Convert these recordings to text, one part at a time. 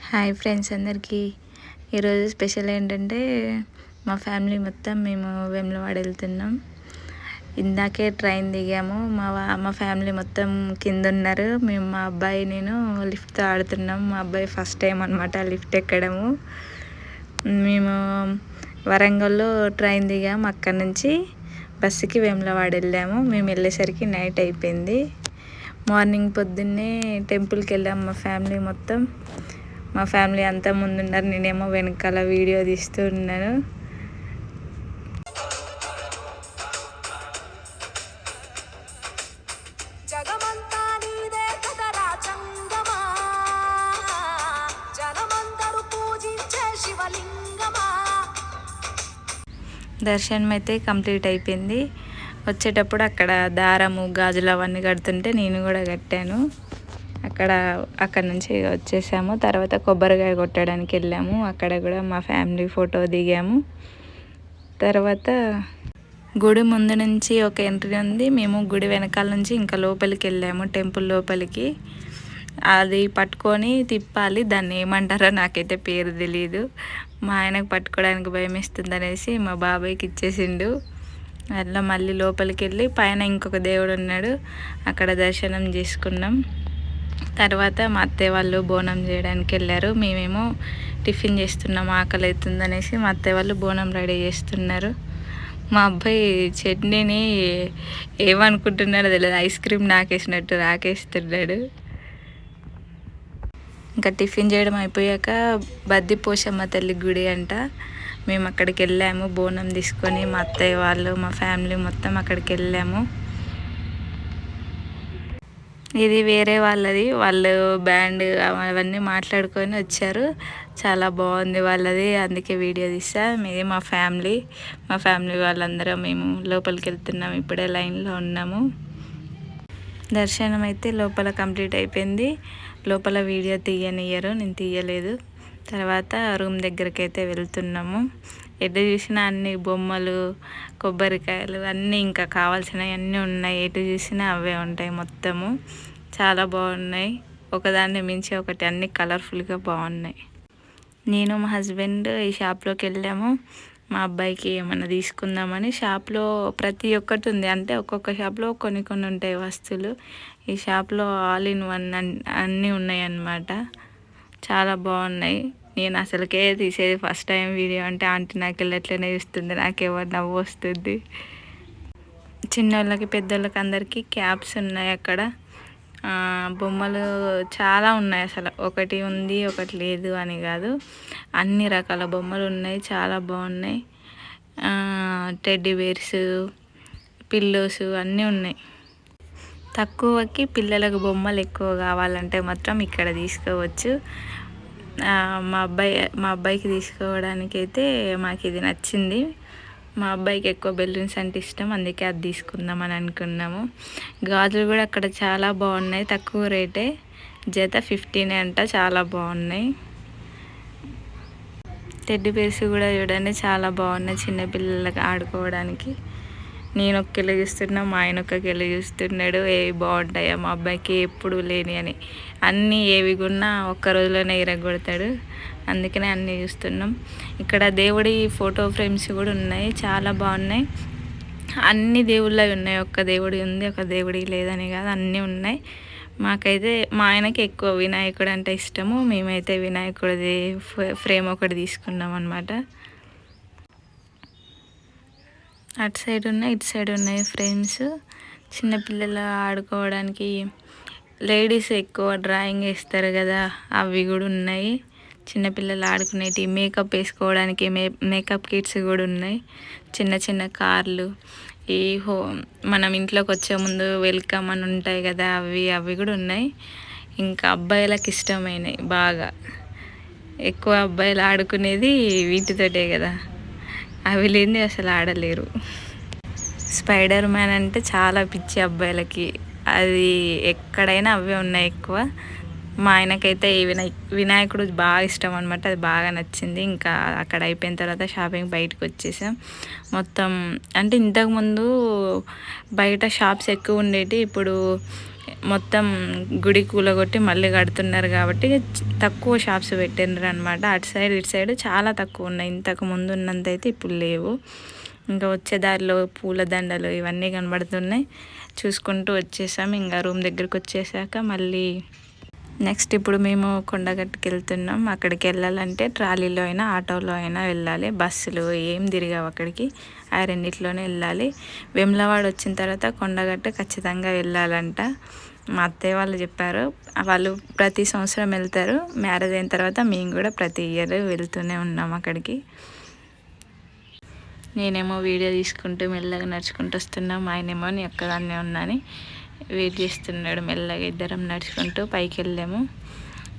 Hi friends అందరికీ. ఈరోజు special ఏంటంటే మా ఫ్యామిలీ మొత్తం మేము వేములవాడ వెళ్తున్నాం. ఇందాకే ట్రైన్ దిగాము. మా ఫ్యామిలీ మొత్తం కింద ఉన్నారు. మేము మా అబ్బాయి నేను లిఫ్ట్తో ఆడుతున్నాం. మా అబ్బాయి ఫస్ట్ టైం అనమాట లిఫ్ట్ ఎక్కడము. మేము వరంగల్లో ట్రైన్ దిగాము. అక్కడి నుంచి బస్సుకి వేములవాడ వెళ్ళాము. మేము వెళ్ళేసరికి నైట్ అయిపోయింది. మార్నింగ్ పొద్దున్నే టెంపుల్కి వెళ్ళాము మా ఫ్యామిలీ మొత్తం. మా ఫ్యామిలీ అంతా ముందున్నారు, నేనేమో వెనకాల వీడియో తీస్తూ ఉన్నాను. దర్శనం అయితే కంప్లీట్ అయిపోయింది. వచ్చేటప్పుడు అక్కడ దారము గాజులు అవన్నీ కడుతుంటే నేను కూడా కట్టాను. అక్కడ నుంచి వచ్చేసాము. తర్వాత కొబ్బరికాయ కొట్టడానికి వెళ్ళాము. అక్కడ కూడా మా ఫ్యామిలీ ఫోటో దిగాము. తర్వాత గుడి ముందు నుంచి ఒక ఎంట్రీ ఉంది. మేము గుడి వెనకాల నుంచి ఇంకా లోపలికి వెళ్ళాము, టెంపుల్ లోపలికి. అది పట్టుకొని తిప్పాలి, దాన్ని ఏమంటారో నాకైతే పేరు తెలియదు. మా ఆయనకు పట్టుకోవడానికి భయం వేస్తుంది అనేసి మా బాబాయ్కి ఇచ్చేసిండు. అట్లా మళ్ళీ లోపలికి వెళ్ళి పైన ఇంకొక దేవుడు ఉన్నాడు, అక్కడ దర్శనం చేసుకున్నాం. తర్వాత మా అత్తయ్య వాళ్ళు బోనం చేయడానికి వెళ్ళారు. మేమేమో టిఫిన్ చేస్తున్నాం, ఆకలి అవుతుంది అనేసి మా అత్తయ్య వాళ్ళు బోనం రెడీ చేస్తున్నారు. మా అబ్బాయి చట్నీని ఏమనుకుంటున్నాడో తెలియదు, ఐస్ క్రీమ్ నాకేసినట్టు రాకేస్తున్నాడు. ఇంకా టిఫిన్ చేయడం అయిపోయాక బద్ది పోషమ్మ తల్లి గుడి అంట. మేము అక్కడికి వెళ్ళాము బోనం తీసుకొని. మా అత్తయ్య వాళ్ళు మా ఫ్యామిలీ మొత్తం అక్కడికి వెళ్ళాము. ఇది వేరే వాళ్ళది, వాళ్ళు బ్యాండ్ అవన్నీ మాట్లాడుకొని వచ్చారు. చాలా బాగుంది వాళ్ళది, అందుకే వీడియో తీసా. ఇది మా ఫ్యామిలీ వాళ్ళందరం మేము లోపలికి వెళ్తున్నాము. ఇప్పుడే లైన్లో ఉన్నాము. దర్శనం అయితే లోపల కంప్లీట్ అయిపోయింది. లోపల వీడియో తీయనియ్యరు, నేను తీయలేదు. తర్వాత రూమ్ దగ్గరికి అయితే వెళ్తున్నాము. ఎటు చూసినా అన్ని బొమ్మలు, కొబ్బరికాయలు అన్నీ ఇంకా కావాల్సినవి అన్నీ ఉన్నాయి. ఎటు చూసినా అవే ఉంటాయి మొత్తము. చాలా బాగున్నాయి, ఒకదాన్ని మించి ఒకటి, అన్నీ కలర్ఫుల్గా బాగున్నాయి. నేను మా హస్బెండ్ ఈ షాప్లోకి వెళ్ళాము. మా అబ్బాయికి ఏమన్నా తీసుకుందామని. షాప్లో ప్రతి ఒక్కటి ఉంది, అంటే ఒక్కొక్క షాప్లో కొన్ని కొన్ని ఉంటాయి వస్తువులు. ఈ షాప్లో ఆల్ ఇన్ వన్ అన్నీ ఉన్నాయి అన్నమాట. చాలా బాగున్నాయి. నేను అసలుకే తీసేది ఫస్ట్ టైం వీడియో, అంటే ఆంటీ నాకు వెళ్ళట్లనే చూస్తుంది, నాకేమో నవ్వు వస్తుంది. చిన్నోళ్ళకి పెద్దోళ్ళకి అందరికీ క్యాప్స్ ఉన్నాయి. అక్కడ బొమ్మలు చాలా ఉన్నాయి. అసలు ఒకటి ఉంది ఒకటి లేదు అని కాదు, అన్ని రకాల బొమ్మలు ఉన్నాయి, చాలా బాగున్నాయి. టెడ్డీ బేర్స్, పిల్లోస్ అన్నీ ఉన్నాయి. తక్కువకి పిల్లలకు బొమ్మలు ఎక్కువ కావాలంటే మాత్రం ఇక్కడ తీసుకోవచ్చు. మా అబ్బాయికి తీసుకోవడానికి అయితే మాకు ఇది నచ్చింది. మా అబ్బాయికి ఎక్కువ బెలూన్స్ అంటే ఇష్టం, అందుకే అది తీసుకుందామని అనుకున్నాము. గాజులు కూడా అక్కడ చాలా బాగున్నాయి, తక్కువ రేటే, జత 15 అంట, చాలా బాగున్నాయి. టెడ్డీ బేర్స్ కూడా చూడండి చాలా బాగున్నాయి, చిన్నపిల్లలకి ఆడుకోవడానికి. నేను ఒక్కళ్ళు చూస్తున్నా, మా ఆయన ఒక్కళ్ళు చూస్తున్నాడు. ఏవి బాగుంటాయో మా అబ్బాయికి ఎప్పుడు లేని అని. అన్నీ ఏవి కొన్నా ఒక్క రోజులోనే ఇరగొడతాడు, అందుకనే అన్నీ చూస్తున్నాం. ఇక్కడ దేవుడి ఫోటో ఫ్రేమ్స్ కూడా ఉన్నాయి, చాలా బాగున్నాయి. అన్ని దేవుళ్ళవి ఉన్నాయి, ఒక్క దేవుడి ఉంది ఒక దేవుడి లేదని కాదు, అన్నీ ఉన్నాయి. మాకైతే మా ఆయనకి ఎక్కువ వినాయకుడు అంటే ఇష్టము. మేమైతే వినాయకుడిది ఫ్రేమ్ ఒకటి తీసుకున్నాం అన్నమాట. అటు సైడ్ ఉన్నాయి ఇటు సైడ్ ఉన్నాయి ఫ్రేమ్స్. చిన్నపిల్లలు ఆడుకోవడానికి, లేడీస్ ఎక్కువ డ్రాయింగ్ వేస్తారు కదా, అవి కూడా ఉన్నాయి. చిన్నపిల్లలు ఆడుకునేటి, మేకప్ వేసుకోవడానికి మేకప్ కిట్స్ కూడా ఉన్నాయి. చిన్న చిన్న కార్లు, ఈ మనం ఇంట్లోకి వచ్చే ముందు వెల్కమ్ అని ఉంటాయి కదా, అవి కూడా ఉన్నాయి. ఇంకా అబ్బాయిలకు ఇష్టమైనవి బాగా, ఎక్కువ అబ్బాయిలు ఆడుకునేది వీటితోటే కదా, అవి లేనిది అసలు ఆడలేరు. స్పైడర్ మ్యాన్ అంటే చాలా పిచ్చి అబ్బాయిలకి, అది ఎక్కడైనా అవే ఉన్నాయి ఎక్కువ. మా ఆయనకైతే ఈ వినాయకుడు బాగా ఇష్టం అనమాట, అది బాగా నచ్చింది. ఇంకా అక్కడ అయిపోయిన తర్వాత షాపింగ్ బయటకు వచ్చేసాం మొత్తం. అంటే ఇంతకుముందు బయట షాప్స్ ఎక్కువ ఉండేవి, ఇప్పుడు మొత్తం గుడి కూలగొట్టి మళ్ళీ కడుతున్నారు కాబట్టి తక్కువ షాప్స్ పెట్టినారు అనమాట. అటు సైడ్ ఇటు సైడ్ చాలా తక్కువ ఉన్నాయి. ఇంతకు ముందు ఉన్నంత అయితే ఇప్పుడు లేవు. ఇంకా వచ్చే దారిలో పూల దండలు ఇవన్నీ కనబడుతున్నాయి. చూసుకుంటూ వచ్చేసాం. ఇంకా రూమ్ దగ్గరికి వచ్చేసాక మళ్ళీ నెక్స్ట్ ఇప్పుడు మేము కొండగట్టుకి వెళ్తున్నాం. అక్కడికి వెళ్ళాలంటే ట్రాలీలో అయినా ఆటోలో అయినా వెళ్ళాలి. బస్సులు ఏం తిరిగావు అక్కడికి, ఆ రెండిట్లోనే వెళ్ళాలి. వేములవాడ వచ్చిన తర్వాత కొండగట్టు ఖచ్చితంగా వెళ్ళాలంట. మా అత్తయ్య వాళ్ళు చెప్పారు. వాళ్ళు ప్రతి సంవత్సరం వెళ్తారు. మ్యారేజ్ అయిన తర్వాత మేము కూడా ప్రతి ఇయర్ వెళ్తూనే ఉన్నాం అక్కడికి. నేనేమో వీడియో తీసుకుంటూ మెల్లగా నడుచుకుంటూ వస్తున్నాం. ఆయనేమో నీ ఒక్కదాన్నే ఉన్నాని వెయిట్ చేస్తున్నాడు. మెల్లగా ఇద్దరం నడుచుకుంటూ పైకి వెళ్ళాము.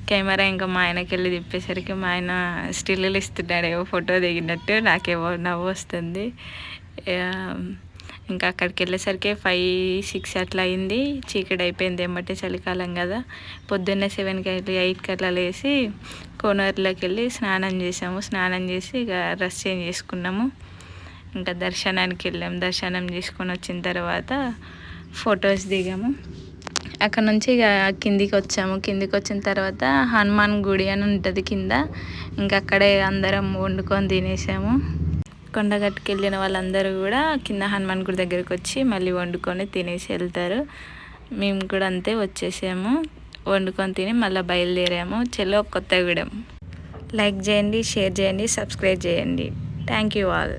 కెమెరా ఇంకా మా ఆయనకి వెళ్ళి తిప్పేసరికి మా ఆయన స్టిల్లు ఇస్తున్నాడు, ఏవో ఫోటో దిగినట్టు. నాకేమో నవ్వు వస్తుంది. ఇంకా అక్కడికి వెళ్ళేసరికి 5-6 అట్లా అయింది. చీకటి అయిపోయింది. ఏమంటే చలికాలం కదా. పొద్దున్నే 7కి 8కి అట్లా లేసి కోనేరులోకి వెళ్ళి స్నానం చేసాము. స్నానం చేసి ఇక డ్రెస్ చేంజ్ చేసుకున్నాము. ఇంకా దర్శనానికి వెళ్ళాము. దర్శనం చేసుకొని వచ్చిన తర్వాత ఫొటోస్ దిగాము. అక్కడ నుంచి ఇక కిందికి వచ్చాము. కిందికి వచ్చిన తర్వాత హనుమాన్ గుడి అని ఉంటుంది కింద. ఇంకా అక్కడే అందరం వండుకొని తినేసాము. కొండగట్టుకు వెళ్ళిన వాళ్ళందరూ కూడా కింద హనుమాన్ గుడి దగ్గరికి వచ్చి మళ్ళీ వండుకొని తినేసి వెళ్తారు. మేము కూడా అంతే వచ్చేసాము. వండుకొని తిని మళ్ళీ బయలుదేరాము. చెలో కొత్తగూడెం. లైక్ చేయండి, షేర్ చేయండి, సబ్స్క్రైబ్ చేయండి. Thank you all.